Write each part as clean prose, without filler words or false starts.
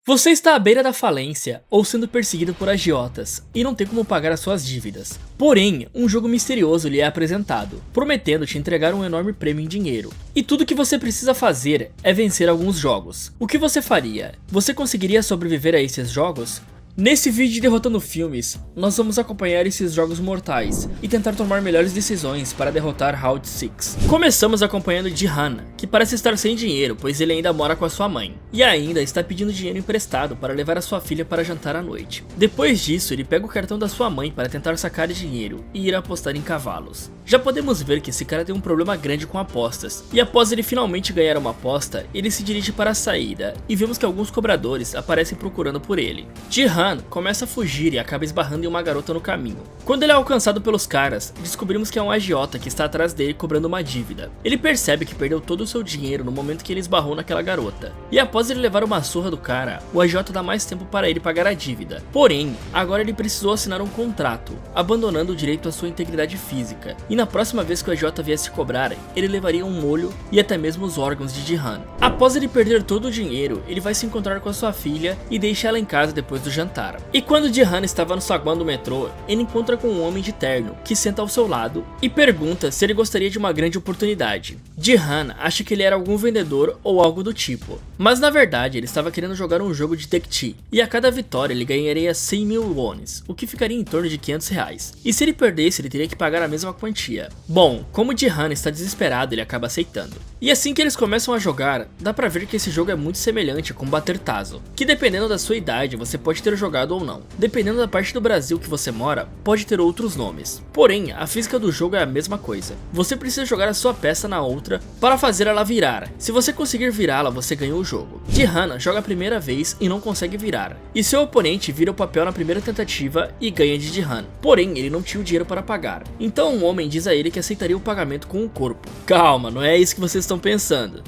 Você está à beira da falência ou sendo perseguido por agiotas e não tem como pagar as suas dívidas. Porém, um jogo misterioso lhe é apresentado, prometendo te entregar um enorme prêmio em dinheiro. E tudo que você precisa fazer é vencer alguns jogos. O que você faria? Você conseguiria sobreviver a esses jogos? Nesse vídeo de Derrotando Filmes, nós vamos acompanhar esses jogos mortais e tentar tomar melhores decisões para derrotar Round 6. Começamos acompanhando Jihan, que parece estar sem dinheiro, pois ele ainda mora com a sua mãe, e ainda está pedindo dinheiro emprestado para levar a sua filha para jantar à noite. Depois disso, ele pega o cartão da sua mãe para tentar sacar dinheiro e ir apostar em cavalos. Já podemos ver que esse cara tem um problema grande com apostas, e após ele finalmente ganhar uma aposta, ele se dirige para a saída, e vemos que alguns cobradores aparecem procurando por ele. Jihan começa a fugir e acaba esbarrando em uma garota no caminho. Quando ele é alcançado pelos caras, descobrimos que é um agiota que está atrás dele cobrando uma dívida. Ele percebe que perdeu todo o seu dinheiro no momento que ele esbarrou naquela garota. E após ele levar uma surra do cara, o agiota dá mais tempo para ele pagar a dívida. Porém, agora ele precisou assinar um contrato, abandonando o direito à sua integridade física. E na próxima vez que o agiota viesse cobrar, ele levaria um molho e até mesmo os órgãos de Jihan. Após ele perder todo o dinheiro, ele vai se encontrar com a sua filha e deixa ela em casa depois do jantar. E quando Jihan estava no saguão do metrô, ele encontra com um homem de terno que senta ao seu lado e pergunta se ele gostaria de uma grande oportunidade. Jihan acha que ele era algum vendedor ou algo do tipo, mas na verdade ele estava querendo jogar um jogo de Dekti, e a cada vitória ele ganharia 100 mil wones, o que ficaria em torno de 500 reais. E se ele perdesse, ele teria que pagar a mesma quantia. Bom, como Jihan está desesperado, ele acaba aceitando. E assim que eles começam a jogar, dá pra ver que esse jogo é muito semelhante com Bater Tazo, que dependendo da sua idade você pode ter jogado ou não. Dependendo da parte do Brasil que você mora, pode ter outros nomes. Porém, a física do jogo é a mesma coisa. Você precisa jogar a sua peça na outra para fazer ela virar. Se você conseguir virá-la, você ganha o jogo. Jihan joga a primeira vez e não consegue virar, e seu oponente vira o papel na primeira tentativa e ganha de Jihan. Porém, ele não tinha o dinheiro para pagar. Então um homem diz a ele que aceitaria o pagamento com o corpo. Calma, não é isso que vocês estão pensando.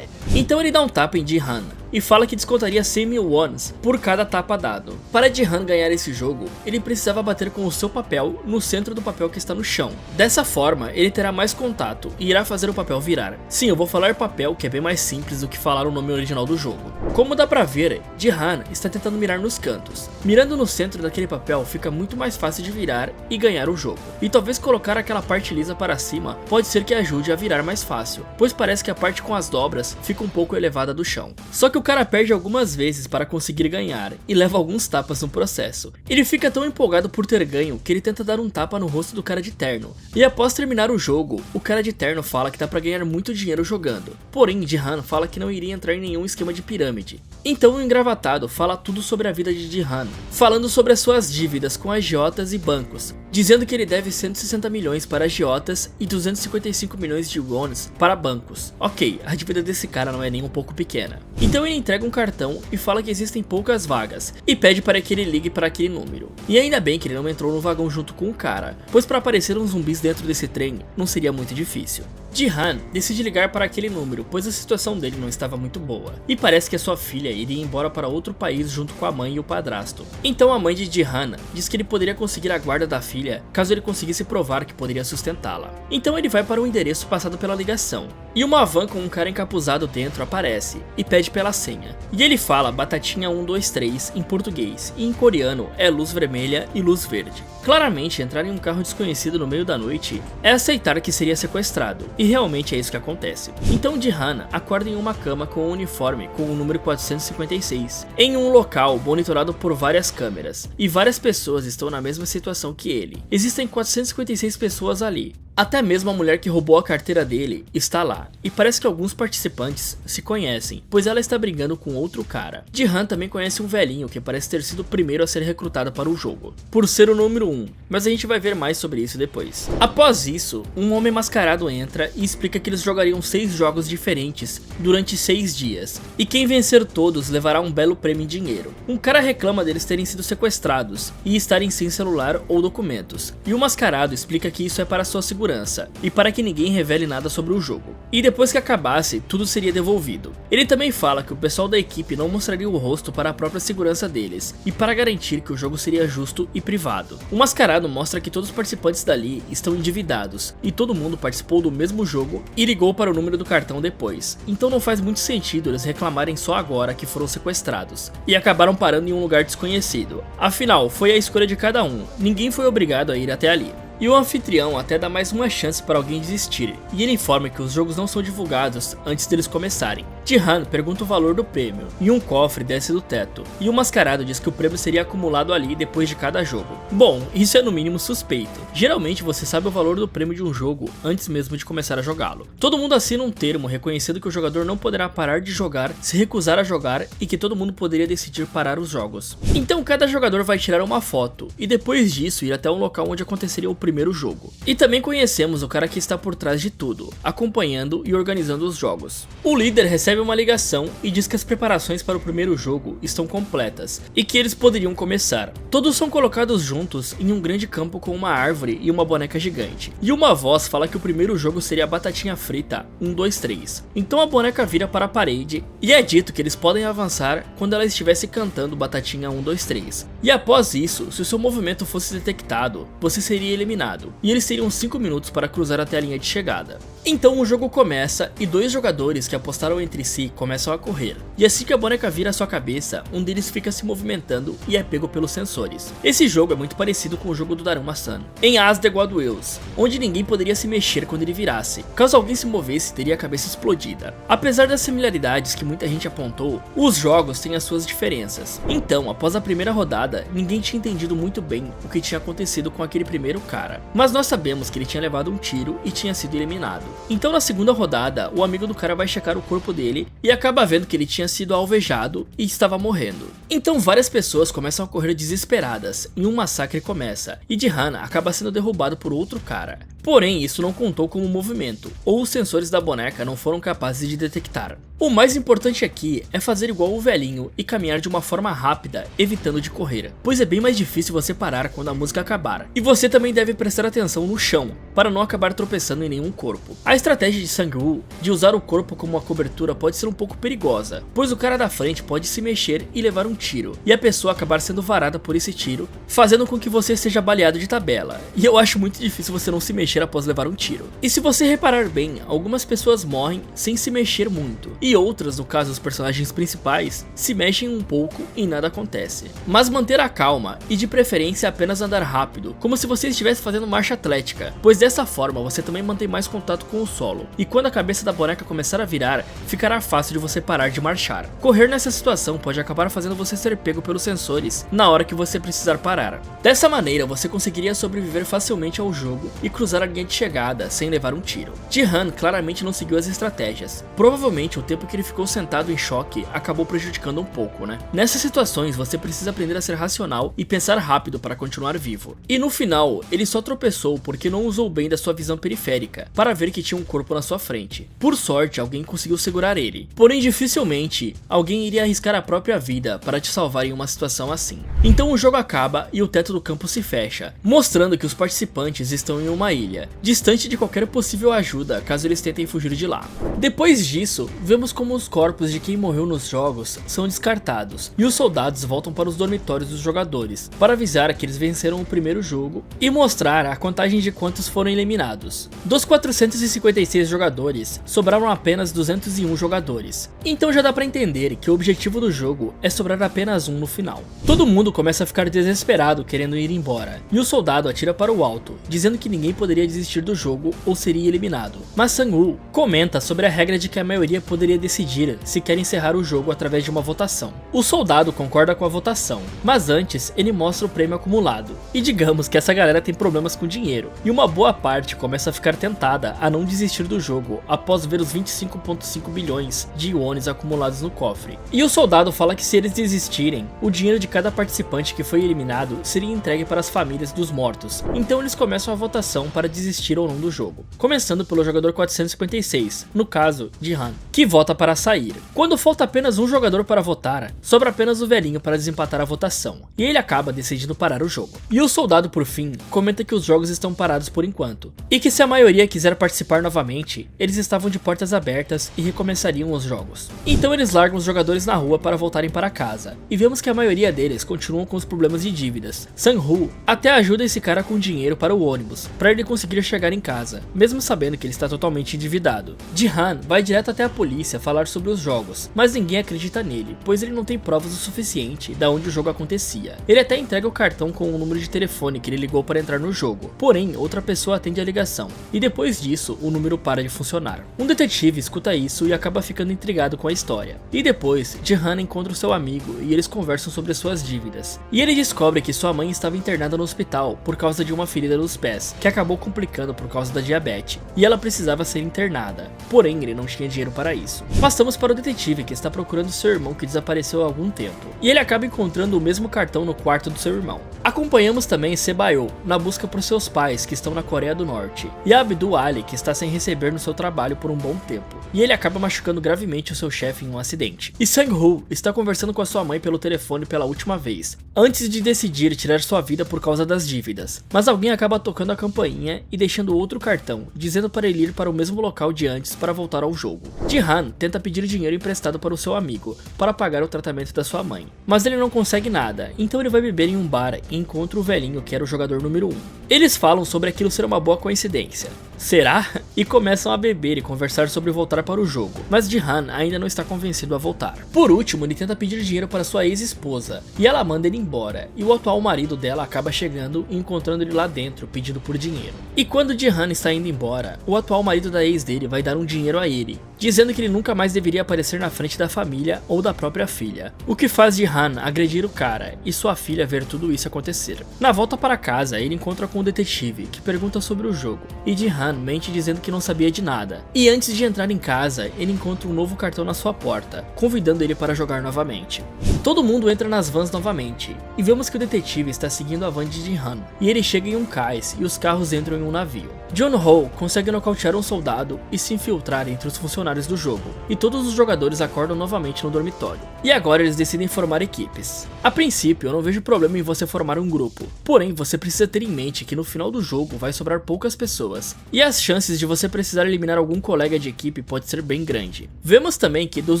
Então ele dá um tapa em Jihan e fala que descontaria 100 mil wones por cada tapa dado. Para Jihan ganhar esse jogo, ele precisava bater com o seu papel no centro do papel que está no chão. Dessa forma, ele terá mais contato e irá fazer o papel virar. Sim, eu vou falar papel, que é bem mais simples do que falar o nome original do jogo. Como dá pra ver, Jihan está tentando mirar nos cantos. Mirando no centro daquele papel fica muito mais fácil de virar e ganhar o jogo. E talvez colocar aquela parte lisa para cima pode ser que ajude a virar mais fácil, pois parece que a parte com as dobras fica um pouco elevada do chão. Só que o cara perde algumas vezes para conseguir ganhar e leva alguns tapas no processo. Ele fica tão empolgado por ter ganho que ele tenta dar um tapa no rosto do cara de terno. E após terminar o jogo, o cara de terno fala que dá pra ganhar muito dinheiro jogando. Porém, Jihan fala que não iria entrar em nenhum esquema de pirâmide. Então o engravatado fala tudo sobre a vida de Jihan, falando sobre as suas dívidas com agiotas e bancos, dizendo que ele deve 160 milhões para agiotas e 255 milhões de wones para bancos. Ok, a dívida desse cara não é nem um pouco pequena. Então ele entrega um cartão e fala que existem poucas vagas, e pede para que ele ligue para aquele número. E ainda bem que ele não entrou no vagão junto com o cara, pois para aparecer uns zumbis dentro desse trem não seria muito difícil. Jihan decide ligar para aquele número, pois a situação dele não estava muito boa, e parece que a sua filha iria embora para outro país junto com a mãe e o padrasto. Então a mãe de Jihan diz que ele poderia conseguir a guarda da filha caso ele conseguisse provar que poderia sustentá-la. Então ele vai para o endereço passado pela ligação, e uma van com um cara encapuzado dentro aparece e pede pela senha. E ele fala batatinha 123 em português, e em coreano é luz vermelha e luz verde. Claramente, entrar em um carro desconhecido no meio da noite é aceitar que seria sequestrado, e realmente é isso que acontece. Então Jihan acorda em uma cama com um uniforme com o número 456, em um local monitorado por várias câmeras, e várias pessoas estão na mesma situação que ele. Existem 456 pessoas ali. Até mesmo a mulher que roubou a carteira dele está lá, e parece que alguns participantes se conhecem, pois ela está brigando com outro cara. Jihan também conhece um velhinho que parece ter sido o primeiro a ser recrutado para o jogo, por ser o número 1, mas a gente vai ver mais sobre isso depois. Após isso, um homem mascarado entra e explica que eles jogariam 6 jogos diferentes durante 6 dias, e quem vencer todos levará um belo prêmio em dinheiro. Um cara reclama deles terem sido sequestrados e estarem sem celular ou documentos, e o mascarado explica que isso é para sua segurança, segurança e para que ninguém revele nada sobre o jogo. E depois que acabasse, tudo seria devolvido. Ele também fala que o pessoal da equipe não mostraria o rosto para a própria segurança deles e para garantir que o jogo seria justo e privado. O Mascarado mostra que todos os participantes dali estão endividados e todo mundo participou do mesmo jogo e ligou para o número do cartão depois. Então não faz muito sentido eles reclamarem só agora que foram sequestrados e acabaram parando em um lugar desconhecido. Afinal, foi a escolha de cada um, ninguém foi obrigado a ir até ali. E o anfitrião até dá mais uma chance para alguém desistir, e ele informa que os jogos não são divulgados antes deles começarem. Jihan pergunta o valor do prêmio, e um cofre desce do teto, e o Mascarado diz que o prêmio seria acumulado ali depois de cada jogo. Bom, isso é no mínimo suspeito. Geralmente você sabe o valor do prêmio de um jogo antes mesmo de começar a jogá-lo. Todo mundo assina um termo reconhecendo que o jogador não poderá parar de jogar, se recusar a jogar e que todo mundo poderia decidir parar os jogos. Então cada jogador vai tirar uma foto, e depois disso ir até um local onde aconteceria o primeiro jogo. E também conhecemos o cara que está por trás de tudo, acompanhando e organizando os jogos. O líder recebe uma ligação e diz que as preparações para o primeiro jogo estão completas e que eles poderiam começar. Todos são colocados juntos em um grande campo com uma árvore e uma boneca gigante. E uma voz fala que o primeiro jogo seria a batatinha frita 1, 2, 3. Então a boneca vira para a parede e é dito que eles podem avançar quando ela estivesse cantando batatinha 1, 2, 3. E após isso, se o seu movimento fosse detectado, você seria eliminado. E eles teriam 5 minutos para cruzar até a linha de chegada. Então o jogo começa e dois jogadores que apostaram entre si começam a correr. E assim que a boneca vira a sua cabeça, um deles fica se movimentando e é pego pelos sensores. Esse jogo é muito parecido com o jogo do Daruma-san, em As The God Wills, onde ninguém poderia se mexer quando ele virasse. Caso alguém se movesse, teria a cabeça explodida. Apesar das similaridades que muita gente apontou, os jogos têm as suas diferenças. Então, após a primeira rodada, ninguém tinha entendido muito bem o que tinha acontecido com aquele primeiro cara. Mas nós sabemos que ele tinha levado um tiro e tinha sido eliminado. Então na segunda rodada, o amigo do cara vai checar o corpo dele e acaba vendo que ele tinha sido alvejado e estava morrendo. Então várias pessoas começam a correr desesperadas e um massacre começa, e Jihan acaba sendo derrubado por outro cara. Porém, isso não contou como movimento, ou os sensores da boneca não foram capazes de detectar. O mais importante aqui é fazer igual o velhinho e caminhar de uma forma rápida, evitando de correr, pois é bem mais difícil você parar quando a música acabar. E você também deve prestar atenção no chão, para não acabar tropeçando em nenhum corpo. A estratégia de Sang-woo de usar o corpo como uma cobertura pode ser um pouco perigosa, pois o cara da frente pode se mexer e levar um tiro, e a pessoa acabar sendo varada por esse tiro, fazendo com que você seja baleado de tabela. E eu acho muito difícil você não se mexer após levar um tiro. E se você reparar bem, algumas pessoas morrem sem se mexer muito, e outras, no caso os personagens principais, se mexem um pouco e nada acontece. Mas manter a calma e de preferência apenas andar rápido, como se você estivesse fazendo marcha atlética, pois dessa forma você também mantém mais contato com o solo, e quando a cabeça da boneca começar a virar, ficará fácil de você parar de marchar. Correr nessa situação pode acabar fazendo você ser pego pelos sensores na hora que você precisar parar. Dessa maneira você conseguiria sobreviver facilmente ao jogo e cruzar a linha de chegada sem levar um tiro. Jihan claramente não seguiu as estratégias. Provavelmente o tempo que ele ficou sentado em choque acabou prejudicando um pouco, né? Nessas situações você precisa aprender a ser racional e pensar rápido para continuar vivo. E no final, ele só tropeçou porque não usou bem da sua visão periférica para ver que tinha um corpo na sua frente. Por sorte, alguém conseguiu segurar ele. Porém, dificilmente alguém iria arriscar a própria vida para te salvar em uma situação assim. Então o jogo acaba e o teto do campo se fecha, mostrando que os participantes estão em uma ilha, distante de qualquer possível ajuda caso eles tentem fugir de lá. Depois disso, vemos como os corpos de quem morreu nos jogos são descartados e os soldados voltam para os dormitórios dos jogadores para avisar que eles venceram o primeiro jogo e mostrar a contagem de quantos foram eliminados. Dos 456 jogadores, sobraram apenas 201 jogadores. Então já dá pra entender que o objetivo do jogo é sobrar apenas um no final. Todo mundo começa a ficar desesperado querendo ir embora, e o soldado atira para o alto, dizendo que ninguém poderia desistir do jogo ou seria eliminado. Mas Sang-woo comenta sobre a regra de que a maioria poderia decidir se quer encerrar o jogo através de uma votação. O soldado concorda com a votação, mas antes ele mostra o prêmio acumulado. E digamos que essa galera tem problemas com dinheiro, e uma boa parte começa a ficar tentada a não desistir do jogo após ver os 25,5 bilhões de iones acumulados no cofre. E o soldado fala que se eles desistirem, o dinheiro de cada participante que foi eliminado seria entregue para as famílias dos mortos. Então eles começam a votação para para desistir ou não do jogo, começando pelo jogador 456, no caso, Jihan, que vota para sair. Quando falta apenas um jogador para votar, sobra apenas o velhinho para desempatar a votação, e ele acaba decidindo parar o jogo. E o soldado, por fim, comenta que os jogos estão parados por enquanto, e que se a maioria quiser participar novamente, eles estavam de portas abertas e recomeçariam os jogos. Então eles largam os jogadores na rua para voltarem para casa, e vemos que a maioria deles continuam com os problemas de dívidas. Sang-Hoo até ajuda esse cara com dinheiro para o ônibus, para ele conseguir chegar em casa, mesmo sabendo que ele está totalmente endividado. Jihan vai direto até a polícia falar sobre os jogos, mas ninguém acredita nele, pois ele não tem provas o suficiente de onde o jogo acontecia. Ele até entrega o cartão com o número de telefone que ele ligou para entrar no jogo, porém outra pessoa atende a ligação, e depois disso o número para de funcionar. Um detetive escuta isso e acaba ficando intrigado com a história, e depois Jihan encontra o seu amigo e eles conversam sobre suas dívidas, e ele descobre que sua mãe estava internada no hospital por causa de uma ferida nos pés, que acabou complicando por causa da diabetes, e ela precisava ser internada, porém ele não tinha dinheiro para isso. Passamos para o detetive que está procurando seu irmão que desapareceu há algum tempo, e ele acaba encontrando o mesmo cartão no quarto do seu irmão. Acompanhamos também Sebayo na busca por seus pais que estão na Coreia do Norte, e Abdul Ali que está sem receber no seu trabalho por um bom tempo, e ele acaba machucando gravemente o seu chefe em um acidente. E Sang-Hoo está conversando com a sua mãe pelo telefone pela última vez, antes de decidir tirar sua vida por causa das dívidas, mas alguém acaba tocando a campainha e deixando outro cartão, dizendo para ele ir para o mesmo local de antes para voltar ao jogo. Jihan tenta pedir dinheiro emprestado para o seu amigo, para pagar o tratamento da sua mãe, mas ele não consegue nada, então ele vai beber em um bar e encontra o velhinho que era o jogador número 1. Eles falam sobre aquilo ser uma boa coincidência. Será? E começam a beber e conversar sobre voltar para o jogo, mas Jihan ainda não está convencido a voltar. Por último, ele tenta pedir dinheiro para sua ex-esposa, e ela manda ele embora, e o atual marido dela acaba chegando e encontrando ele lá dentro, pedindo por dinheiro. E quando Jihan está indo embora, o atual marido da ex dele vai dar um dinheiro a ele, dizendo que ele nunca mais deveria aparecer na frente da família ou da própria filha, o que faz Jihan agredir o cara e sua filha ver tudo isso acontecer. Na volta para casa, ele encontra com o detetive, que pergunta sobre o jogo, e Jihan mente dizendo que não sabia de nada. E antes de entrar em casa, ele encontra um novo cartão na sua porta, convidando ele para jogar novamente. Todo mundo entra nas vans novamente, e vemos que o detetive está seguindo a van de Jihan, e ele chega em um cais e os carros entram em um navio. Jun-Ho consegue nocautear um soldado e se infiltrar entre os funcionários do jogo, e todos os jogadores acordam novamente no dormitório. E agora eles decidem formar equipes. A princípio eu não vejo problema em você formar um grupo, porém você precisa ter em mente que no final do jogo vai sobrar poucas pessoas, e as chances de você precisar eliminar algum colega de equipe pode ser bem grande. Vemos também que dos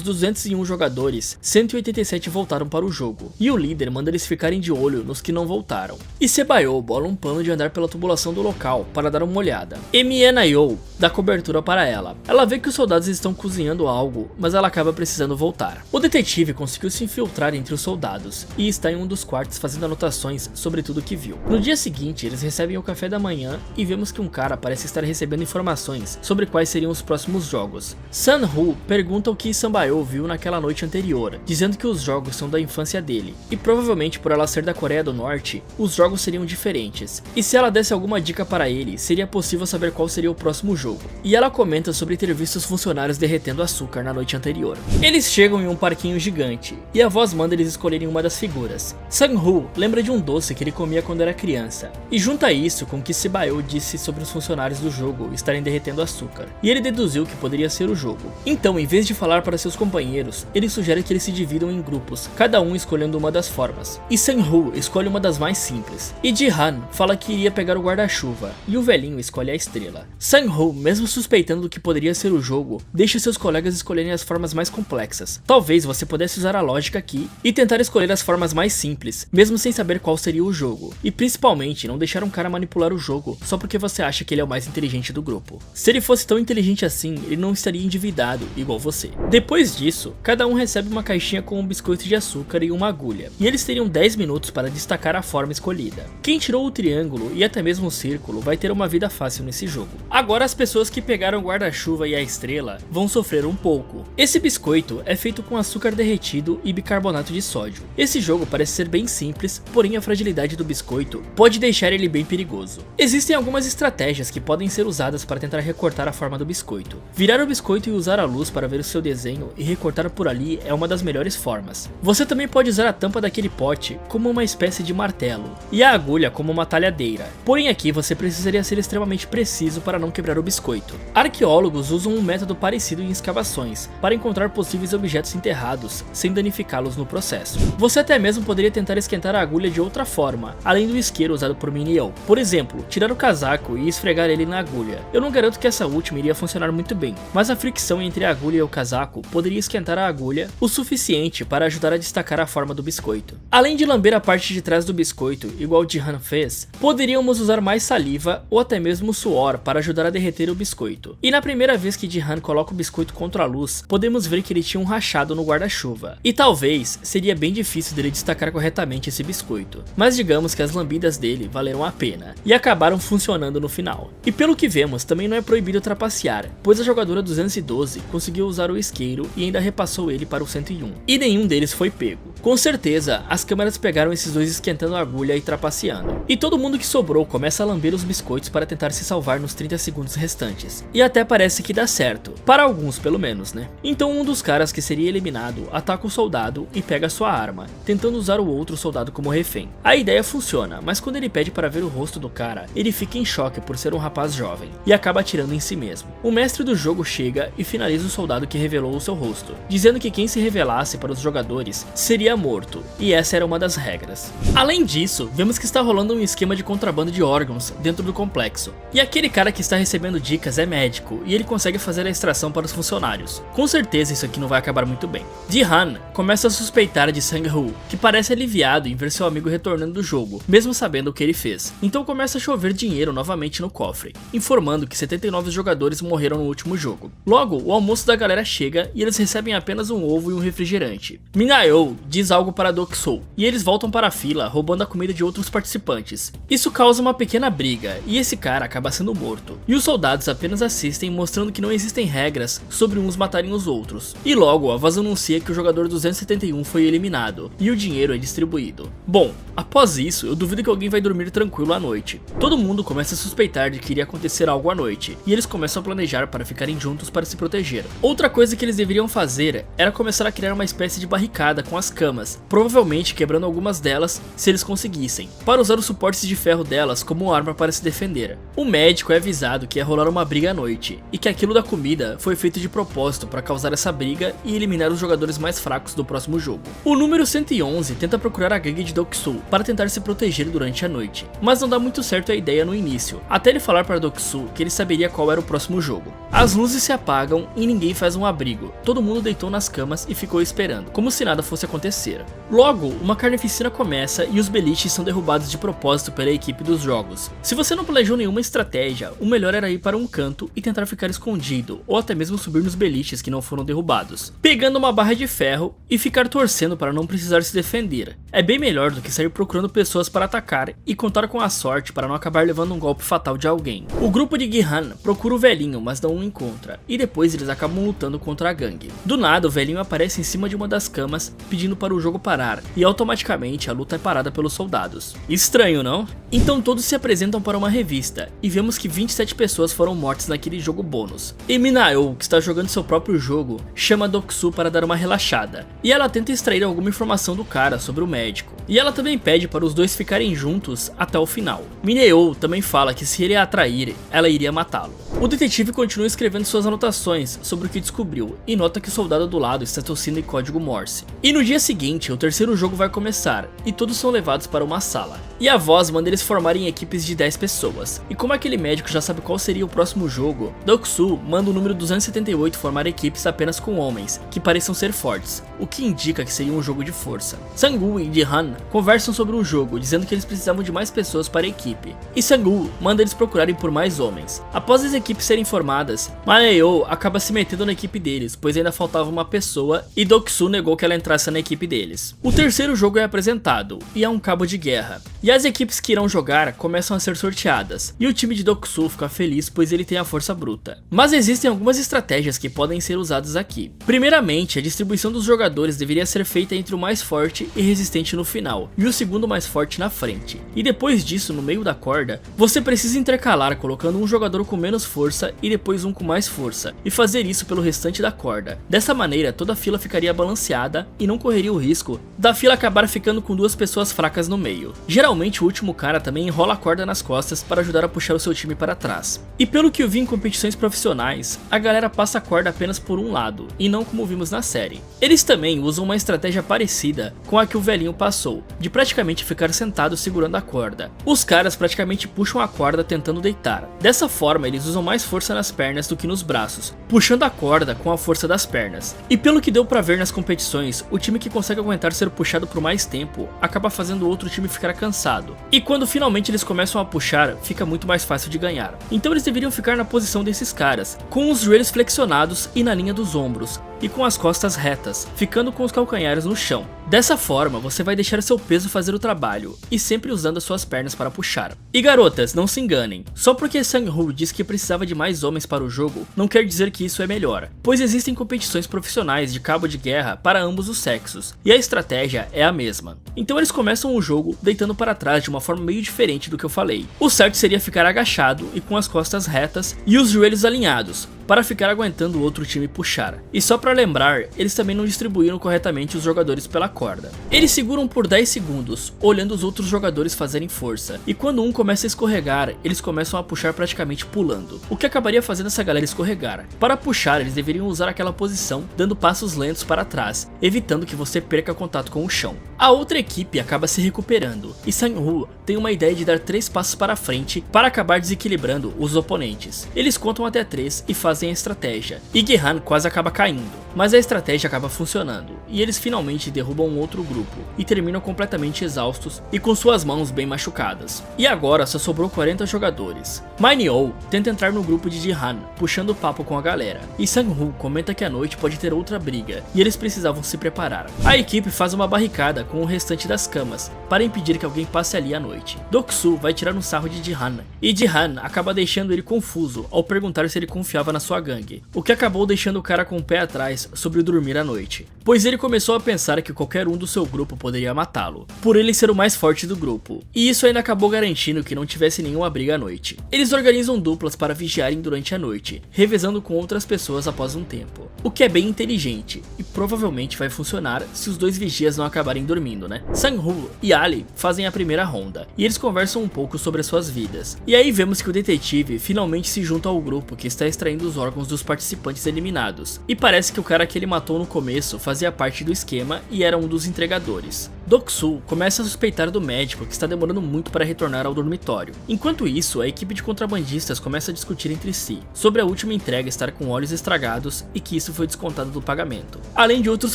201 jogadores, 187 voltaram para o jogo, e o líder manda eles ficarem de olho nos que não voltaram. E Sebayo bola um plano de andar pela tubulação do local para dar uma olhada. Mienayo dá cobertura para ela. Ela vê que os soldados estão cozinhando algo, mas ela acaba precisando voltar. O detetive conseguiu se infiltrar entre os soldados e está em um dos quartos fazendo anotações sobre tudo que viu. No dia seguinte, eles recebem o café da manhã e vemos que um cara parece estar recebendo informações sobre quais seriam os próximos jogos. Sang-Hoo pergunta o que Sebayo viu naquela noite anterior, dizendo que os jogos são da infância dele, e provavelmente por ela ser da Coreia do Norte, os jogos seriam diferentes, e se ela desse alguma dica para ele, seria possível saber qual seria o próximo jogo. E ela comenta sobre ter visto os funcionários derretendo açúcar na noite anterior. Eles chegam em um parquinho gigante, e a voz manda eles escolherem uma das figuras. Sang-Hoo lembra de um doce que ele comia quando era criança, e junta isso com o que Sebayo disse sobre os funcionários do jogo estarem derretendo açúcar, e ele deduziu que poderia ser o jogo. Então, em vez de falar para seus companheiros, ele sugere que eles se dividam em grupos, cada um escolhendo uma das formas. E Sang-Hoo escolhe uma das mais simples, e Jihan fala que iria pegar o guarda-chuva, e o velhinho escolhe a estrela. Sang-Hoo, mesmo suspeitando do que poderia ser o jogo, deixa seus colegas escolherem as formas mais complexas. Talvez você pudesse usar a lógica aqui e tentar escolher as formas mais simples, mesmo sem saber qual seria o jogo, e principalmente não deixar um cara manipular o jogo só porque você acha que ele é o mais inteligente do grupo. Se ele fosse tão inteligente assim, ele não estaria endividado igual você. Depois disso, cada um recebe uma caixinha com um biscoito de açúcar e uma agulha, e eles teriam 10 minutos para destacar a forma escolhida. Quem tirou o triângulo e até mesmo o círculo vai ter uma vida fácil nesse jogo. Agora as pessoas que pegaram o guarda-chuva e a estrela vão sofrer um pouco. Esse biscoito é feito com açúcar derretido e bicarbonato de sódio. Esse jogo parece ser bem simples, porém a fragilidade do biscoito pode deixar ele bem perigoso. Existem algumas estratégias que podem ser usadas para tentar recortar a forma do biscoito. Virar o biscoito e usar a luz para ver o seu desenho e recortar por ali é uma das melhores formas. Você também pode usar a tampa daquele pote como uma espécie de martelo, e a agulha como uma talhadeira, porém aqui você precisaria ser extremamente preciso para não quebrar o biscoito. Arqueólogos usam um método parecido em escavações, para encontrar possíveis objetos enterrados, sem danificá-los no processo. Você até mesmo poderia tentar esquentar a agulha de outra forma, além do isqueiro usado por Mineo. Por exemplo, tirar o casaco e esfregar ele na agulha. Eu não garanto que essa última iria funcionar muito bem, mas a fricção entre a agulha e o casaco poderia esquentar a agulha o suficiente para ajudar a destacar a forma do biscoito. Além de lamber a parte de trás do biscoito, igual Jihan fez, poderíamos usar mais saliva ou até mesmo suor para ajudar a derreter o biscoito. E na primeira vez que Jihan coloca o biscoito contra a luz, podemos ver que ele tinha um rachado no guarda-chuva. E talvez seria bem difícil dele destacar corretamente esse biscoito, mas digamos que as lambidas dele valeram a pena, e acabaram funcionando no final. E pelo que vemos, também não é proibido trapacear, pois a jogadora 212 conseguiu usar o isqueiro e ainda repassou ele para o 101, e nenhum deles foi pego. Com certeza, as câmeras pegaram esses dois esquentando a agulha e trapaceando. E todo mundo que sobrou começa a lamber os biscoitos para tentar se salvar nos 30 segundos restantes. E até parece que dá certo, para alguns pelo menos, né? Então um dos caras que seria eliminado ataca o soldado e pega sua arma, tentando usar o outro soldado como refém. A ideia funciona, mas quando ele pede para ver o rosto do cara, ele fica em choque por ser um rapaz jovem, e acaba atirando em si mesmo. O mestre do jogo chega e finaliza o soldado que revelou o seu rosto, dizendo que quem se revelasse para os jogadores seria morto, e essa era uma das regras. Além disso, vemos que está rolando um esquema de contrabando de órgãos dentro do complexo, e aquele cara que está recebendo dicas é médico, e ele consegue fazer a extração para os funcionários. Com certeza isso aqui não vai acabar muito bem. Jihan começa a suspeitar de Sang-Hoo, que parece aliviado em ver seu amigo retornando do jogo, mesmo sabendo o que ele fez. Então começa a chover dinheiro novamente no cofre, informando que 79 jogadores morreram no último jogo. Logo, o almoço da galera chega e eles recebem apenas um ovo e um refrigerante. Mineo diz algo para Deok-Soo, e eles voltam para a fila roubando a comida de outros participantes. Isso causa uma pequena briga, e esse cara acaba sendo morto. E os soldados apenas assistem, mostrando que não existem regras sobre uns matarem os outros. E logo, a voz anuncia que o jogador 271 foi eliminado, e o dinheiro é distribuído. Bom, após isso, eu duvido que alguém vai dormir tranquilo à noite. Todo mundo começa a suspeitar de que iria acontecer algo à noite, e eles começam a planejar para ficarem juntos para se proteger. Outra coisa que eles deveriam fazer era começar a criar uma espécie de barricada com as camas, provavelmente quebrando algumas delas se eles conseguissem, para usar os suportes de ferro delas como arma para se defender. O médico é avisado que ia rolar uma briga à noite, e que aquilo da comida foi feito de propósito para causar essa briga e eliminar os jogadores mais fracos do próximo jogo. O número 111 tenta procurar a gangue de Deok-Soo para tentar se proteger durante a noite, mas não dá muito certo a ideia no início, até ele falar para Deok-Soo que ele saberia qual era o próximo jogo. As luzes se apagam e ninguém faz um abrigo, todo mundo deitou nas camas e ficou esperando, como se nada fosse acontecer. Logo, uma carnificina começa e os beliches são derrubados de propósito pela equipe dos jogos. Se você não planejou nenhuma estratégia, o melhor era ir para um canto e tentar ficar escondido, ou até mesmo subir nos beliches que não foram derrubados, pegando uma barra de ferro e ficar torcendo para não precisar se defender. É bem melhor do que sair procurando pessoas para atacar e contar com a sorte para não acabar levando um golpe fatal de alguém. O grupo de Jihan procura o velhinho, mas não o encontra, e depois eles acabam lutando contra a gangue. Do nada, o velhinho aparece em cima de uma das camas, pedindo para o jogo parar, e automaticamente a luta é parada pelos soldados. Estranho, não? Então todos se apresentam para uma revista, e vemos que 27 pessoas foram mortas naquele jogo bônus. E Mineo, que está jogando seu próprio jogo, chama Deok-Soo para dar uma relaxada, e ela tenta extrair alguma informação do cara sobre o médico. E ela também pede para os dois ficarem juntos até o final. Mineo também fala que se ele a atrair, ela iria matá-lo. O detetive continua escrevendo suas anotações sobre o que descobriu, e nota que o soldado do lado está tossindo em código Morse. E no dia seguinte, o terceiro jogo vai começar, e todos são levados para uma sala. E a voz manda eles formarem equipes de 10 pessoas. E como aquele médico já sabe qual seria o próximo jogo, Deok-Soo manda o número 278 formar equipes apenas com homens, que pareçam ser fortes, o que indica que seria um jogo de força. Sang-Woo e Jihan conversam sobre o jogo, dizendo que eles precisavam de mais pessoas para a equipe, e Sang-Woo manda eles procurarem por mais homens. Após as equipes serem formadas, Mineo acaba se metendo na equipe deles, pois ainda faltava uma pessoa, e Deok-Soo negou que ela entrasse na equipe deles. O terceiro jogo é apresentado, e é um cabo de guerra, e as equipes que irão jogar começam a ser sorteadas, e o time de Deok-Soo fica feliz pois ele tem a força bruta. Mas existem algumas estratégias que podem ser usadas aqui. Primeiramente, a distribuição dos jogadores deveria ser feita entre o mais forte e resistente no final, e o segundo mais forte na frente. E depois disso, no meio da corda, você precisa intercalar colocando um jogador com menos força e depois um com mais força, e fazer isso pelo restante da corda. Dessa maneira, toda a fila ficaria balanceada e não correria o o risco da fila acabar ficando com duas pessoas fracas no meio. Geralmente o último cara também enrola a corda nas costas para ajudar a puxar o seu time para trás. E pelo que eu vi em competições profissionais, a galera passa a corda apenas por um lado, e não como vimos na série. Eles também usam uma estratégia parecida com a que o velhinho passou, de praticamente ficar sentado segurando a corda. Os caras praticamente puxam a corda tentando deitar. Dessa forma eles usam mais força nas pernas do que nos braços, puxando a corda com a força das pernas. E pelo que deu pra ver nas competições, o time que consegue aguentar ser puxado por mais tempo acaba fazendo o outro time ficar cansado. E quando finalmente eles começam a puxar, fica muito mais fácil de ganhar. Então eles deveriam ficar na posição desses caras, com os joelhos flexionados e na linha dos ombros, e com as costas retas, ficando com os calcanhares no chão. Dessa forma, você vai deixar seu peso fazer o trabalho, e sempre usando as suas pernas para puxar. E garotas, não se enganem, só porque Sang-Hoo disse que precisava de mais homens para o jogo, não quer dizer que isso é melhor, pois existem competições profissionais de cabo de guerra para ambos os sexos, e a estratégia é a mesma. Então eles começam o jogo deitando para trás de uma forma meio diferente do que eu falei. O certo seria ficar agachado e com as costas retas e os joelhos alinhados, para ficar aguentando o outro time puxar. E só para lembrar, eles também não distribuíram corretamente os jogadores pela corda. Eles seguram por 10 segundos, olhando os outros jogadores fazerem força, e quando um começa a escorregar, eles começam a puxar praticamente pulando, o que acabaria fazendo essa galera escorregar. Para puxar, eles deveriam usar aquela posição, dando passos lentos para trás, evitando que você perca contato com o chão. A outra equipe acaba se recuperando, e Sang-Hoo tem uma ideia de dar 3 passos para frente para acabar desequilibrando os oponentes. Eles contam até 3 e fazem a estratégia, e Gi-han quase acaba caindo, mas a estratégia acaba funcionando, e eles finalmente derrubam um outro grupo, e terminam completamente exaustos e com suas mãos bem machucadas. E agora só sobrou 40 jogadores. Mine-Oh tenta entrar no grupo de Gi-han, puxando o papo com a galera, e Sang-Hoo comenta que a noite pode ter outra briga, e eles precisavam se preparar. A equipe faz uma barricada com o restante das camas, para impedir que alguém passe ali à noite. Doksu vai tirar um sarro de Gi-han, e Gi-han acaba deixando ele confuso ao perguntar se ele confiava na sua gangue, o que acabou deixando o cara com o pé atrás sobre o dormir à noite, pois ele começou a pensar que qualquer um do seu grupo poderia matá-lo, por ele ser o mais forte do grupo, e isso ainda acabou garantindo que não tivesse nenhuma briga à noite. Eles organizam duplas para vigiarem durante a noite, revezando com outras pessoas após um tempo, o que é bem inteligente, e provavelmente vai funcionar se os dois vigias não acabarem dormindo, né? Sang-Hoo e Ali fazem a primeira ronda, e eles conversam um pouco sobre as suas vidas, e aí vemos que o detetive finalmente se junta ao grupo que está extraindo os órgãos dos participantes eliminados, e parece que o cara que ele matou no começo fazia parte do esquema e era um dos entregadores. Doksu começa a suspeitar do médico que está demorando muito para retornar ao dormitório. Enquanto isso, a equipe de contrabandistas começa a discutir entre si sobre a última entrega estar com olhos estragados e que isso foi descontado do pagamento, além de outros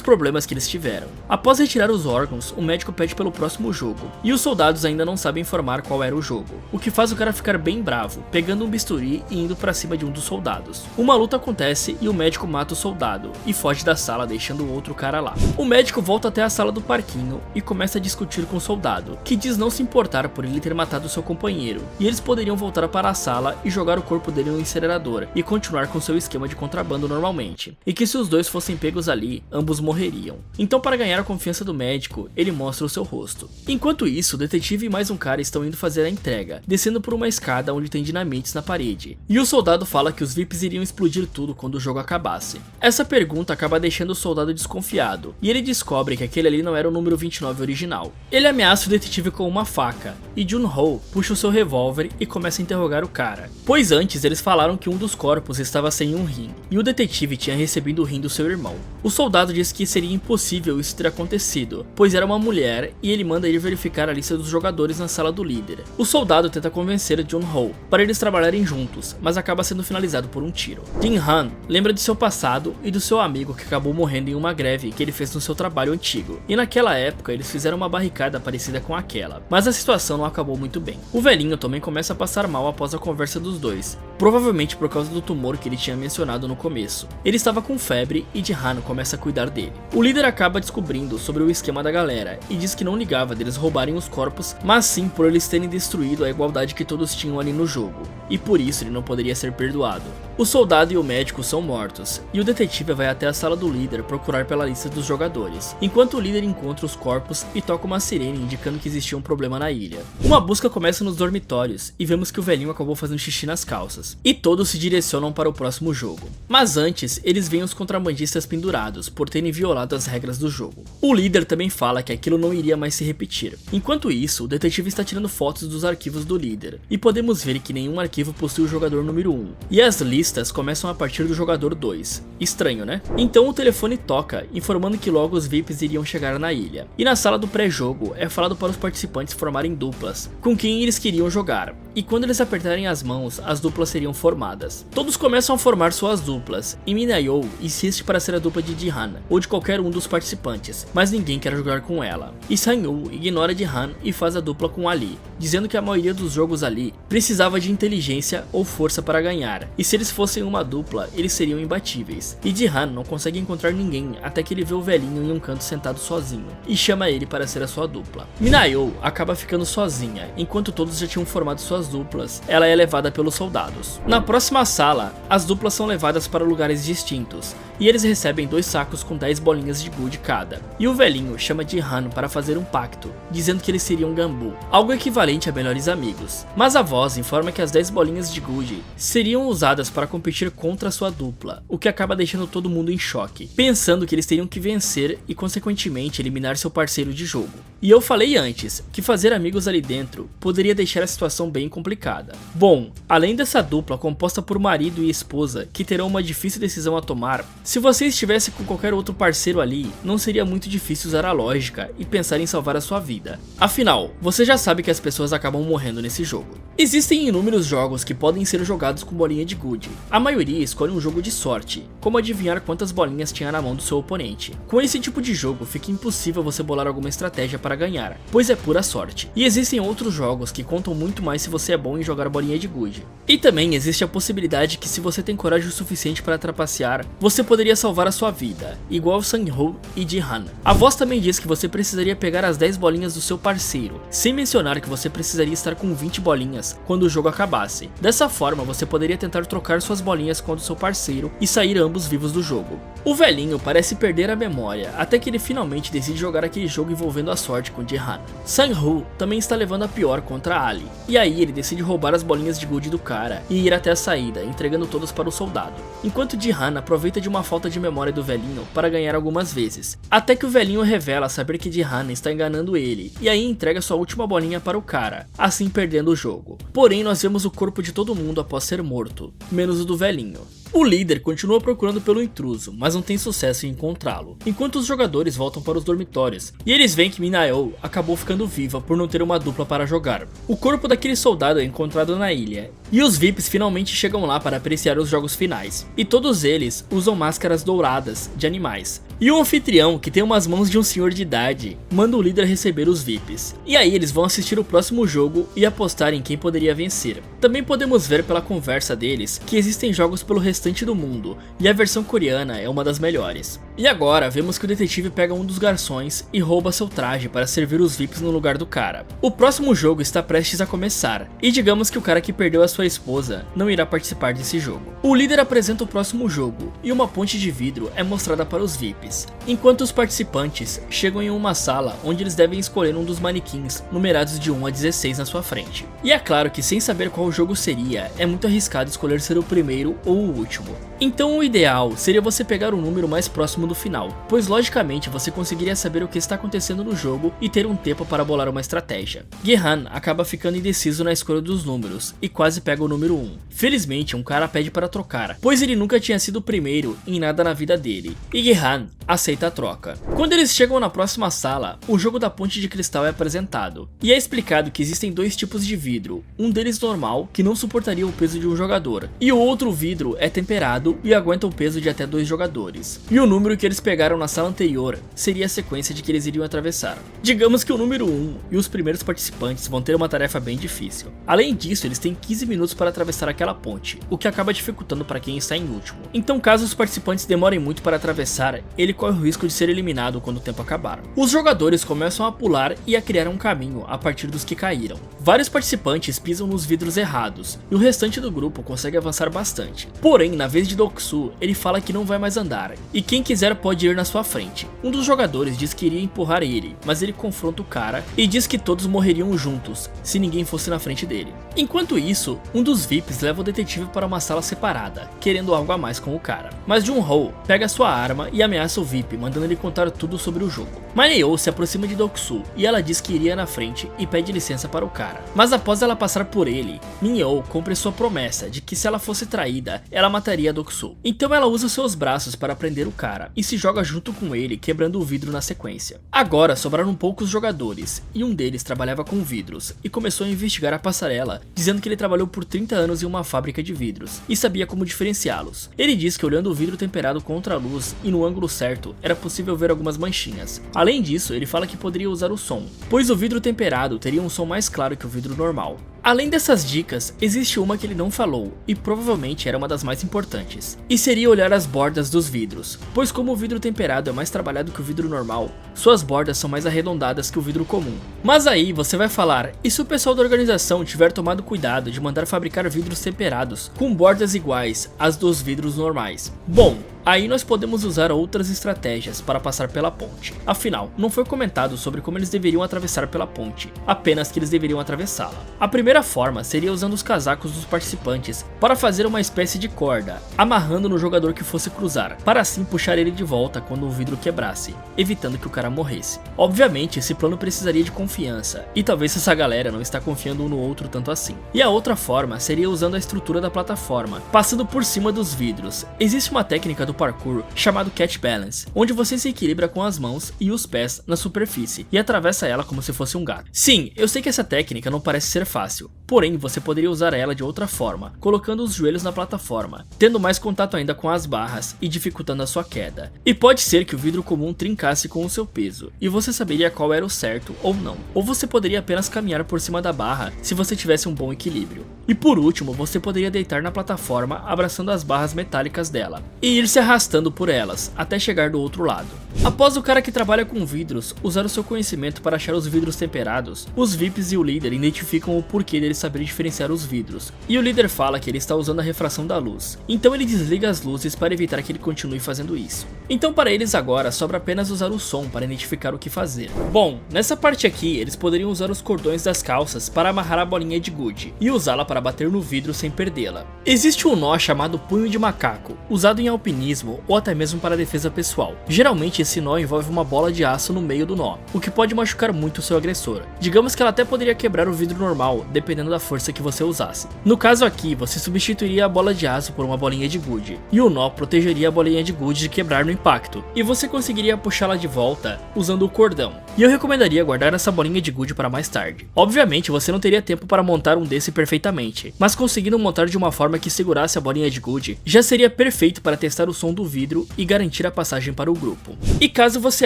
problemas que eles tiveram. Após retirar os órgãos, o médico pede pelo próximo jogo, e os soldados ainda não sabem informar qual era o jogo, o que faz o cara ficar bem bravo, pegando um bisturi e indo para cima de um dos soldados. Uma luta acontece e o médico mata o soldado e foge da sala, deixando o outro cara lá. O médico volta até a sala do parquinho e começa a discutir com o soldado, que diz não se importar por ele ter matado seu companheiro, e eles poderiam voltar para a sala e jogar o corpo dele no incinerador e continuar com seu esquema de contrabando normalmente, e que se os dois fossem pegos ali, ambos morreriam. Então, para ganhar a confiança do médico, ele mostra o seu rosto. Enquanto isso, o detetive e mais um cara estão indo fazer a entrega, descendo por uma escada onde tem dinamites na parede, e o soldado fala que os VIPs iriam explodir tudo quando o jogo acabasse. Essa pergunta acaba deixando o soldado desconfiado, e ele descobre que aquele ali não era o número 29 original. Ele ameaça o detetive com uma faca, e Jun-Ho puxa o seu revólver e começa a interrogar o cara, pois antes eles falaram que um dos corpos estava sem um rim, e o detetive tinha recebido o rim do seu irmão. O soldado diz que seria impossível isso ter acontecido, pois era uma mulher, e ele manda ir verificar a lista dos jogadores na sala do líder. O soldado tenta convencer Jun-Ho para eles trabalharem juntos, mas acaba sendo finalizado por um tiro. Jin-Han lembra de seu passado e do seu amigo que acabou morrendo em uma greve que ele fez no seu trabalho antigo, e naquela época eles fizeram uma barricada parecida com aquela, mas a situação não acabou muito bem. O velhinho também começa a passar mal após a conversa dos dois, provavelmente por causa do tumor que ele tinha mencionado no começo. Ele estava com febre e Ji-Han começa a cuidar dele. O líder acaba descobrindo sobre o esquema da galera e diz que não ligava deles roubarem os corpos, mas sim por eles terem destruído a igualdade que todos tinham ali no jogo, e por isso ele não poderia ser perdoado. O soldado e o médico são mortos, e o detetive vai até a sala do líder procurar pela lista dos jogadores, enquanto o líder encontra os corpos e toca uma sirene indicando que existia um problema na ilha. Uma busca começa nos dormitórios, e vemos que o velhinho acabou fazendo xixi nas calças, e todos se direcionam para o próximo jogo. Mas antes, eles veem os contrabandistas pendurados, por terem violado as regras do jogo. O líder também fala que aquilo não iria mais se repetir. Enquanto isso, o detetive está tirando fotos dos arquivos do líder, e podemos ver que nenhum arquivo possui o jogador número 1, e as listas começam a partir do jogador 2. Estranho, né? Então o telefone toca, informando que logo os VIPs iriam chegar na ilha. E na sala do pré-jogo é falado para os participantes formarem duplas, com quem eles queriam jogar, e quando eles apertarem as mãos, as duplas seriam formadas. Todos começam a formar suas duplas, e Minayo insiste para ser a dupla de Jihan, ou de qualquer um dos participantes, mas ninguém quer jogar com ela. E Sang-woo ignora Jihan e faz a dupla com Ali, dizendo que a maioria dos jogos ali precisava de inteligência ou força para ganhar, e se eles fossem uma dupla, eles seriam imbatíveis. E Jihan não consegue encontrar ninguém até que ele vê o velhinho em um canto sentado sozinho, e chama ele para ser a sua dupla. Minayo acaba ficando sozinha, enquanto todos já tinham formado suas duplas, ela é levada pelos soldados. Na próxima sala, as duplas são levadas para lugares distintos, e eles recebem 2 sacos com 10 bolinhas de gude cada. E o velhinho chama Jihan para fazer um pacto, dizendo que eles seriam Gambu, algo equivalente a melhores amigos. Mas a voz informa que as 10 bolinhas de gude seriam usadas para competir contra sua dupla, o que acaba deixando todo mundo em choque, pensando que eles teriam que vencer e consequentemente eliminar seu parceiro de jogo. E eu falei antes, que fazer amigos ali dentro poderia deixar a situação bem complicada. Bom, além dessa dupla composta por marido e esposa que terão uma difícil decisão a tomar, se você estivesse com qualquer outro parceiro ali, não seria muito difícil usar a lógica e pensar em salvar a sua vida. Afinal, você já sabe que as pessoas acabam morrendo nesse jogo. Existem inúmeros jogos que podem ser jogados com bolinha de gude. A maioria escolhe um jogo de sorte, como adivinhar quantas bolinhas tinha na mão do seu oponente. Com esse tipo de jogo fica impossível você bolar alguma estratégia para ganhar, pois é pura sorte. E existem outros jogos que contam muito mais se você é bom em jogar bolinha de gude. E também existe a possibilidade que se você tem coragem o suficiente para trapacear, você poderia salvar a sua vida, igual Sang-woo e Jihan. A voz também diz que você precisaria pegar as 10 bolinhas do seu parceiro, sem mencionar que você precisaria estar com 20 bolinhas quando o jogo acabasse. Dessa forma você poderia tentar trocar suas bolinhas com a do seu parceiro e sair ambos vivos do jogo. O velhinho parece perder a memória, até que ele finalmente decide jogar aquele jogo envolvendo a sorte com Jihan. Sang-woo também está levando a pior contra Ali, e aí ele decide roubar as bolinhas de gude do cara e ir até a saída, entregando todas para o soldado, enquanto Jihan aproveita de uma falta de memória do velhinho para ganhar algumas vezes, até que o velhinho revela saber que Jihan está enganando ele, e aí entrega sua última bolinha para o cara, assim perdendo o jogo. Porém nós vemos o corpo de todo mundo após ser morto, menos o do velhinho. O líder continua procurando pelo intruso, mas não tem sucesso em encontrá-lo, enquanto os jogadores voltam para os dormitórios, e eles veem que Minayo acabou ficando viva por não ter uma dupla para jogar. O corpo daquele soldado é encontrado na ilha, e os VIPs finalmente chegam lá para apreciar os jogos finais, e todos eles usam máscaras douradas de animais. E o anfitrião, que tem umas mãos de um senhor de idade, manda o líder receber os VIPs. E aí eles vão assistir o próximo jogo e apostar em quem poderia vencer. Também podemos ver pela conversa deles que existem jogos pelo restante do mundo, e a versão coreana é uma das melhores. E agora vemos que o detetive pega um dos garçons e rouba seu traje para servir os VIPs no lugar do cara. O próximo jogo está prestes a começar, e digamos que o cara que perdeu a sua esposa não irá participar desse jogo. O líder apresenta o próximo jogo, e uma ponte de vidro é mostrada para os VIPs, enquanto os participantes chegam em uma sala onde eles devem escolher um dos manequins numerados de 1 a 16 na sua frente. E é claro que sem saber qual jogo seria, é muito arriscado escolher ser o primeiro ou o último. Então o ideal seria você pegar o número mais próximo do final, pois logicamente você conseguiria saber o que está acontecendo no jogo e ter um tempo para bolar uma estratégia. Jihan acaba ficando indeciso na escolha dos números e quase pega o número 1. Felizmente um cara pede para trocar, pois ele nunca tinha sido o primeiro em nada na vida dele, e Jihan aceita a troca. Quando eles chegam na próxima sala, o jogo da ponte de cristal é apresentado, e é explicado que existem 2 tipos de vidro, um deles normal, que não suportaria o peso de um jogador, e o outro vidro é temperado e aguenta o peso de até 2 jogadores. E o número que eles pegaram na sala anterior seria a sequência de que eles iriam atravessar. Digamos que o número 1 e os primeiros participantes vão ter uma tarefa bem difícil. Além disso, eles têm 15 minutos para atravessar aquela ponte, o que acaba dificultando para quem está em último. Então caso os participantes demorem muito para atravessar, ele ele corre o risco de ser eliminado quando o tempo acabar. Os jogadores começam a pular e a criar um caminho a partir dos que caíram. Vários participantes pisam nos vidros errados, e o restante do grupo consegue avançar bastante. Porém, na vez de Doksu, ele fala que não vai mais andar, e quem quiser pode ir na sua frente. Um dos jogadores diz que iria empurrar ele, mas ele confronta o cara e diz que todos morreriam juntos, se ninguém fosse na frente dele. Enquanto isso, um dos VIPs leva o detetive para uma sala separada, querendo algo a mais com o cara. Mas Jun-Ho pega sua arma e ameaça o VIP, mandando ele contar tudo sobre o jogo. Maneo se aproxima de Doksu e ela diz que iria na frente e pede licença para o cara. Mas após ela passar por ele, Minho cumpre sua promessa de que se ela fosse traída, ela mataria Doksu. Então ela usa seus braços para prender o cara e se joga junto com ele, quebrando o vidro na sequência. Agora sobraram poucos jogadores, e um deles trabalhava com vidros e começou a investigar a passarela, dizendo que ele trabalhou por 30 anos em uma fábrica de vidros e sabia como diferenciá-los. Ele diz que olhando o vidro temperado contra a luz e no ângulo certo, era possível ver algumas manchinhas. Além disso, ele fala que poderia usar o som, pois o vidro temperado teria um som mais claro que o vidro normal. Além dessas dicas, existe uma que ele não falou, e provavelmente era uma das mais importantes, e seria olhar as bordas dos vidros, pois como o vidro temperado é mais trabalhado que o vidro normal, suas bordas são mais arredondadas que o vidro comum. Mas aí você vai falar, e se o pessoal da organização tiver tomado cuidado de mandar fabricar vidros temperados com bordas iguais às dos vidros normais? Bom, aí nós podemos usar outras estratégias para passar pela ponte. Afinal, não foi comentado sobre como eles deveriam atravessar pela ponte, apenas que eles deveriam atravessá-la. A primeira forma seria usando os casacos dos participantes para fazer uma espécie de corda, amarrando no jogador que fosse cruzar, para assim puxar ele de volta quando o vidro quebrasse, evitando que o cara morresse. Obviamente, esse plano precisaria de confiança, e talvez essa galera não está confiando um no outro tanto assim. E a outra forma seria usando a estrutura da plataforma, passando por cima dos vidros. Existe uma técnica do parkour chamado Catch Balance, onde você se equilibra com as mãos e os pés na superfície e atravessa ela como se fosse um gato. Sim, eu sei que essa técnica não parece ser fácil, porém você poderia usar ela de outra forma, colocando os joelhos na plataforma, tendo mais contato ainda com as barras e dificultando a sua queda. E pode ser que o vidro comum trincasse com o seu peso, e você saberia qual era o certo ou não. Ou você poderia apenas caminhar por cima da barra se você tivesse um bom equilíbrio. E por último, você poderia deitar na plataforma abraçando as barras metálicas dela, e ir se arrastando por elas, até chegar do outro lado. Após o cara que trabalha com vidros usar o seu conhecimento para achar os vidros temperados, os VIPs e o líder identificam o porquê dele saber diferenciar os vidros, e o líder fala que ele está usando a refração da luz, então ele desliga as luzes para evitar que ele continue fazendo isso. Então para eles agora sobra apenas usar o som para identificar o que fazer. Bom, nessa parte aqui eles poderiam usar os cordões das calças para amarrar a bolinha de gude e usá-la para bater no vidro sem perdê-la. Existe um nó chamado punho de macaco, usado em alpinismo ou até mesmo para defesa pessoal. Geralmente esse nó envolve uma bola de aço no meio do nó, o que pode machucar muito o seu agressor. Digamos que ela até poderia quebrar o vidro normal, dependendo da força que você usasse. No caso aqui, você substituiria a bola de aço por uma bolinha de gude, e o nó protegeria a bolinha de gude de quebrar no impacto, e você conseguiria puxá-la de volta usando o cordão. E eu recomendaria guardar essa bolinha de gude para mais tarde. Obviamente você não teria tempo para montar um desse perfeitamente, mas conseguindo montar de uma forma que segurasse a bolinha de gude, já seria perfeito para testar o som do vidro e garantir a passagem para o grupo. E caso você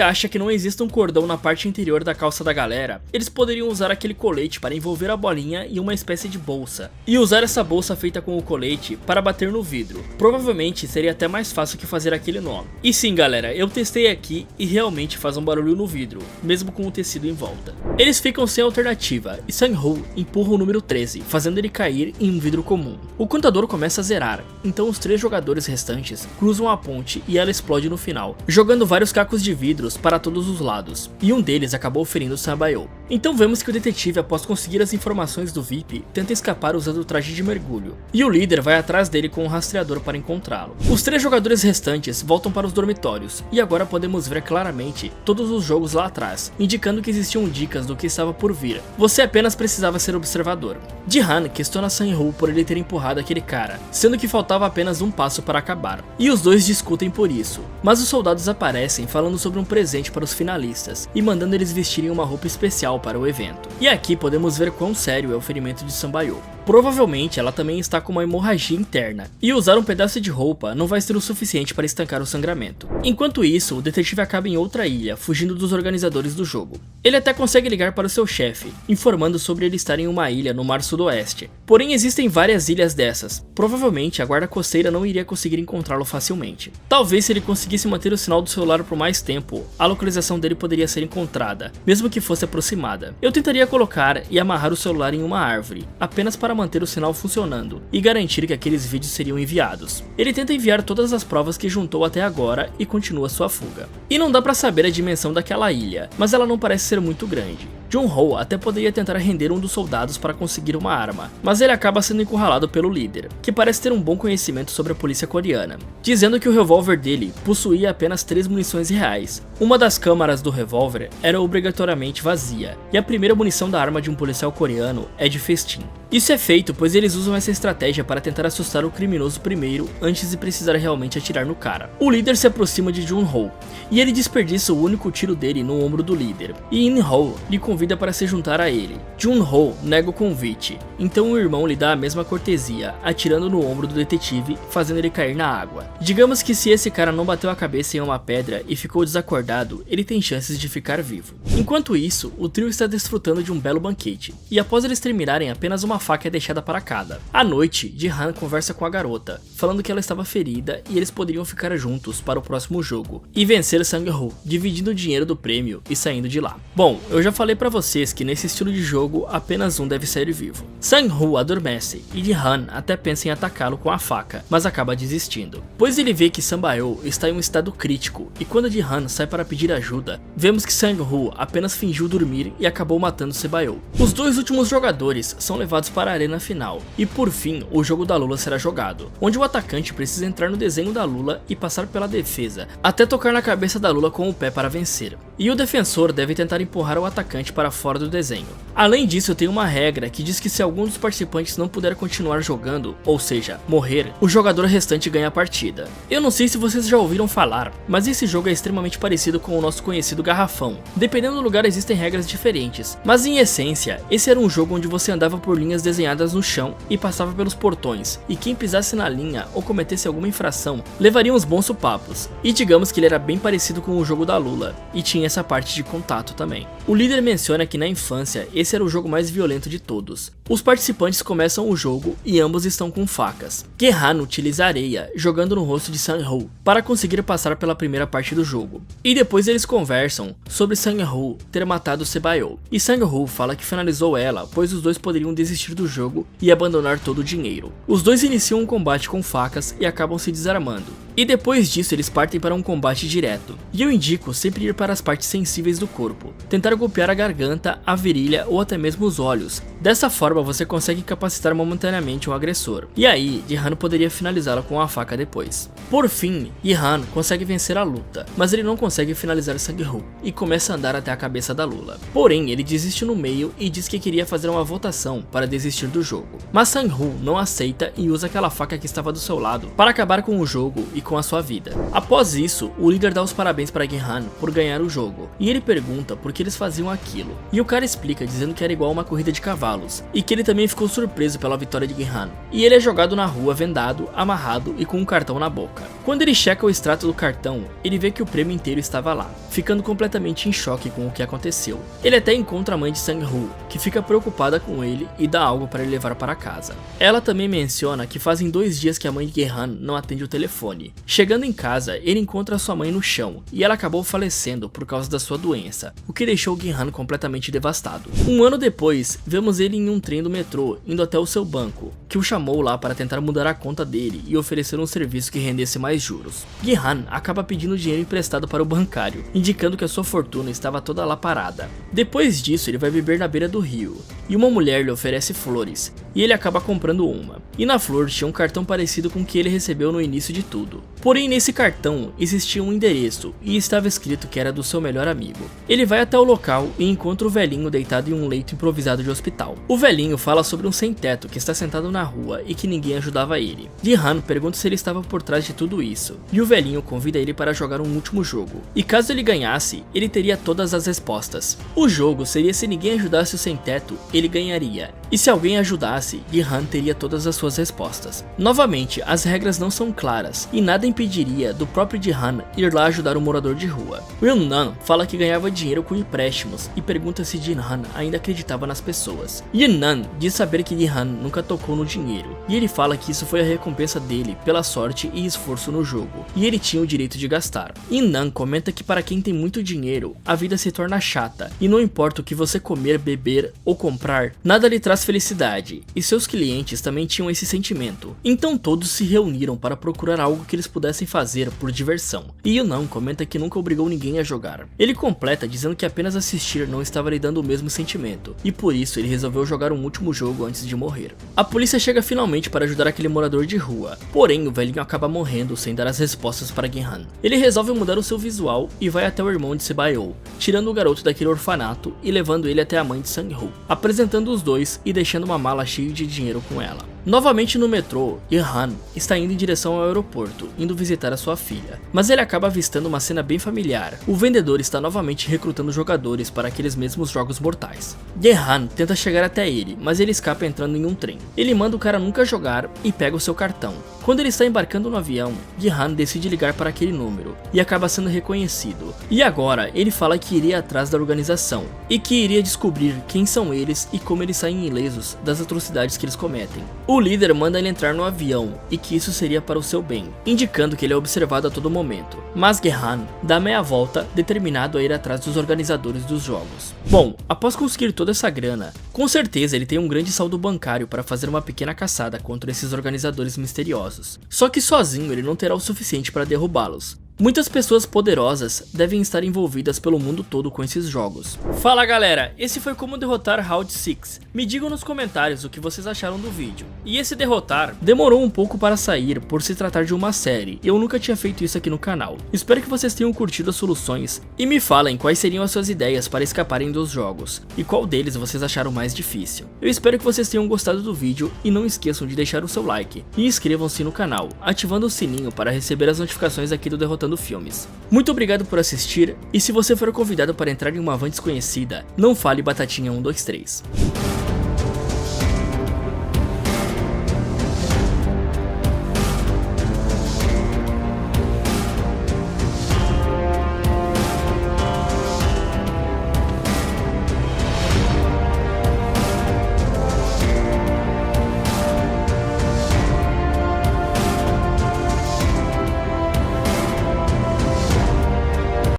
ache que não exista um cordão na parte interior da calça da galera, eles poderiam usar aquele colete para envolver a bolinha em uma espécie de bolsa, e usar essa bolsa feita com o colete para bater no vidro. Provavelmente seria até mais fácil que fazer aquele nó. E sim galera, eu testei aqui e realmente faz um barulho no vidro, mesmo com o tecido em volta. Eles ficam sem alternativa, e Sang-Ho empurra o número 13, fazendo ele cair em um vidro comum. O contador começa a zerar, então os 3 jogadores restantes cruzam a ponte e ela explode no final, jogando vários cacos de vidros para todos os lados, e um deles acabou ferindo Sabayo. Então vemos que o detetive, após conseguir as informações do VIP, tenta escapar usando o traje de mergulho, e o líder vai atrás dele com um rastreador para encontrá-lo. Os 3 jogadores restantes voltam para os dormitórios, e agora podemos ver claramente todos os jogos lá atrás, indicando que existiam dicas do que estava por vir. Você apenas precisava ser observador. Ji-Han questiona Sang-Ho por ele ter empurrado aquele cara, sendo que faltava apenas um passo para acabar, e os dois discutem por isso, mas os soldados aparecem falando sobre um presente para os finalistas, e mandando eles vestirem uma roupa especial para o evento. E aqui podemos ver quão sério é o ferimento de Sanbayou. Provavelmente ela também está com uma hemorragia interna, e usar um pedaço de roupa não vai ser o suficiente para estancar o sangramento. Enquanto isso, o detetive acaba em outra ilha, fugindo dos organizadores do jogo. Ele até consegue ligar para o seu chefe, informando sobre ele estar em uma ilha no mar sudoeste. Porém existem várias ilhas dessas, provavelmente a guarda costeira não iria conseguir encontrá-lo facilmente. Talvez se ele conseguisse manter o sinal do celular por mais tempo, a localização dele poderia ser encontrada, mesmo que fosse aproximada. Eu tentaria colocar e amarrar o celular em uma árvore, apenas para manter o sinal funcionando e garantir que aqueles vídeos seriam enviados. Ele tenta enviar todas as provas que juntou até agora e continua sua fuga. E não dá pra saber a dimensão daquela ilha, mas ela não parece ser muito grande. Jun-Ho até poderia tentar render um dos soldados para conseguir uma arma, mas ele acaba sendo encurralado pelo líder, que parece ter um bom conhecimento sobre a polícia coreana, dizendo que o revólver dele possuía apenas 3 munições reais. Uma das câmaras do revólver era obrigatoriamente vazia, e a primeira munição da arma de um policial coreano é de festim. Isso é feito pois eles usam essa estratégia para tentar assustar o criminoso primeiro antes de precisar realmente atirar no cara. O líder se aproxima de Jun-Ho, e ele desperdiça o único tiro dele no ombro do líder, e In-Ho lhe convida para se juntar a ele. Jun-Ho nega o convite, então o irmão lhe dá a mesma cortesia, atirando no ombro do detetive, fazendo ele cair na água. Digamos que se esse cara não bateu a cabeça em uma pedra e ficou desacordado, ele tem chances de ficar vivo. Enquanto isso, o trio está desfrutando de um belo banquete, e após eles terminarem, apenas uma faca é deixada para cada. À noite, Ji-Han conversa com a garota, falando que ela estava ferida e eles poderiam ficar juntos para o próximo jogo, e vencer Sang-Ho, dividindo o dinheiro do prêmio e saindo de lá. Bom, eu já falei pra vocês que nesse estilo de jogo, apenas um deve sair vivo. Sang-Ho adormece, e Ji-Han até pensa em atacá-lo com a faca, mas acaba desistindo, pois ele vê que Sanbayou está em um estado crítico, e quando Ji-Han sai para pedir ajuda, vemos que Sang-Ho apenas fingiu dormir e acabou matando Sanbayou. Os dois últimos jogadores são levados para a arena final, e por fim o jogo da Lula será jogado, onde o atacante precisa entrar no desenho da Lula e passar pela defesa, até tocar na cabeça da Lula com o pé para vencer, e o defensor deve tentar empurrar o atacante para fora do desenho. Além disso, tem uma regra que diz que se algum dos participantes não puder continuar jogando, ou seja, morrer, o jogador restante ganha a partida. Eu não sei se vocês já ouviram falar, mas esse jogo é extremamente parecido com o nosso conhecido Garrafão. Dependendo do lugar existem regras diferentes, mas em essência, esse era um jogo onde você andava por linhas desenhadas no chão e passava pelos portões, e quem pisasse na linha ou cometesse alguma infração, levaria uns bons supapos. E digamos que ele era bem parecido com o jogo da Lula, e tinha essa parte de contato também. O líder menciona que na infância esse era o jogo mais violento de todos. Os participantes começam o jogo e ambos estão com facas. Gi-Han utiliza areia, jogando no rosto de Sang-Ho, para conseguir passar pela primeira parte do jogo. E depois eles conversam sobre Sang-Ho ter matado Sanbayou, e Sang-Ho fala que finalizou ela, pois os dois poderiam desistir do jogo e abandonar todo o dinheiro. Os dois iniciam um combate com facas e acabam se desarmando. E depois disso eles partem para um combate direto. E eu indico sempre ir para as partes sensíveis do corpo, tentar golpear a garganta, a virilha ou até mesmo os olhos. Dessa forma você consegue incapacitar momentaneamente o agressor. E aí, Ji-Han poderia finalizá-la com a faca depois. Por fim, Ji-Han consegue vencer a luta, mas ele não consegue finalizar Sang-Ho e começa a andar até a cabeça da Lula. Porém, ele desiste no meio e diz que queria fazer uma votação para desistir do jogo. Mas Sang-Ho não aceita e usa aquela faca que estava do seu lado para acabar com o jogo e com a sua vida. Após isso, o líder dá os parabéns para Gi-Han por ganhar o jogo, e ele pergunta por que eles faziam aquilo, e o cara explica dizendo que era igual a uma corrida de cavalos, e que ele também ficou surpreso pela vitória de Gi-Han, e ele é jogado na rua vendado, amarrado e com um cartão na boca. Quando ele checa o extrato do cartão, ele vê que o prêmio inteiro estava lá, ficando completamente em choque com o que aconteceu. Ele até encontra a mãe de Sang-Ho, que fica preocupada com ele e dá algo para ele levar para casa. Ela também menciona que fazem 2 dias que a mãe de Gi-Han não atende o telefone. Chegando em casa, ele encontra sua mãe no chão, e ela acabou falecendo por causa da sua doença, o que deixou Gi-Han completamente devastado. Um ano depois, vemos ele em um trem do metrô, indo até o seu banco, que o chamou lá para tentar mudar a conta dele e oferecer um serviço que rendesse mais juros. Gi-Han acaba pedindo dinheiro emprestado para o bancário, indicando que a sua fortuna estava toda lá parada. Depois disso, ele vai beber na beira do rio, e uma mulher lhe oferece flores, e ele acaba comprando uma. E na flor tinha um cartão parecido com o que ele recebeu no início de tudo. Porém, nesse cartão existia um endereço e estava escrito que era do seu melhor amigo. Ele vai até o local e encontra o velhinho deitado em um leito improvisado de hospital. O velhinho fala sobre um sem-teto que está sentado na rua e que ninguém ajudava ele. Ji-han pergunta se ele estava por trás de tudo isso, e o velhinho convida ele para jogar um último jogo. E caso ele ganhasse, ele teria todas as respostas. O jogo seria se ninguém ajudasse o sem-teto, ele ganharia. E se alguém ajudasse, Ji-han teria todas as suas respostas. Novamente, as regras não são claras, e nada impediria do próprio Ji-han ir lá ajudar o morador de rua. Yun-nan fala que ganhava dinheiro com empréstimos e pergunta se Ji-han ainda acreditava nas pessoas. Yun-nan diz saber que Ji-han nunca tocou no dinheiro, e ele fala que isso foi a recompensa dele pela sorte e esforço no jogo, e ele tinha o direito de gastar. Yun-nan comenta que para quem tem muito dinheiro, a vida se torna chata, e não importa o que você comer, beber ou comprar, nada lhe traz felicidade, e seus clientes também tinham esse sentimento. Então todos se reuniram para procurar algo que eles pudessem fazer por diversão, e Yun-nan comenta que nunca obrigou ninguém a jogar. Ele completa dizendo que apenas assistir não estava lhe dando o mesmo sentimento, e por isso ele resolveu jogar um último jogo antes de morrer. A polícia chega finalmente para ajudar aquele morador de rua, porém o velhinho acaba morrendo sem dar as respostas para Ji-han. Ele resolve mudar o seu visual e vai até o irmão de Se-Baeo, tirando o garoto daquele orfanato e levando ele até a mãe de Sang-ho, apresentando os dois e deixando uma mala cheia de dinheiro com ela. Novamente no metrô, Ji-han está indo em direção ao aeroporto, indo visitar a sua filha, mas ele acaba avistando uma cena bem familiar. O vendedor está novamente recrutando jogadores para aqueles mesmos jogos mortais. Ji-han tenta chegar até ele, mas ele escapa entrando em um trem. Ele manda o cara nunca jogar e pega o seu cartão. Quando ele está embarcando no avião, Ji-han decide ligar para aquele número e acaba sendo reconhecido. E agora ele fala que iria atrás da organização e que iria descobrir quem são eles e como eles saem ilesos das atrocidades que eles cometem. O líder manda ele entrar no avião e que isso seria para o seu bem, indicando que ele é observado a todo momento. Mas Ji-han dá meia volta, determinado a ir atrás dos organizadores dos jogos. Bom, após conseguir toda essa grana, com certeza ele tem um grande saldo bancário para fazer uma pequena caçada contra esses organizadores misteriosos. Só que sozinho ele não terá o suficiente para derrubá-los. Muitas pessoas poderosas devem estar envolvidas pelo mundo todo com esses jogos. Fala galera, esse foi como derrotar Round 6. Me digam nos comentários o que vocês acharam do vídeo. E esse derrotar demorou um pouco para sair por se tratar de uma série, eu nunca tinha feito isso aqui no canal. Espero que vocês tenham curtido as soluções e me falem quais seriam as suas ideias para escaparem dos jogos e qual deles vocês acharam mais difícil. Eu espero que vocês tenham gostado do vídeo e não esqueçam de deixar o seu like e inscrevam-se no canal, ativando o sininho para receber as notificações aqui do Derrotando Filmes. Muito obrigado por assistir e se você for convidado para entrar em uma van desconhecida, não fale batatinha 1, 2, 3.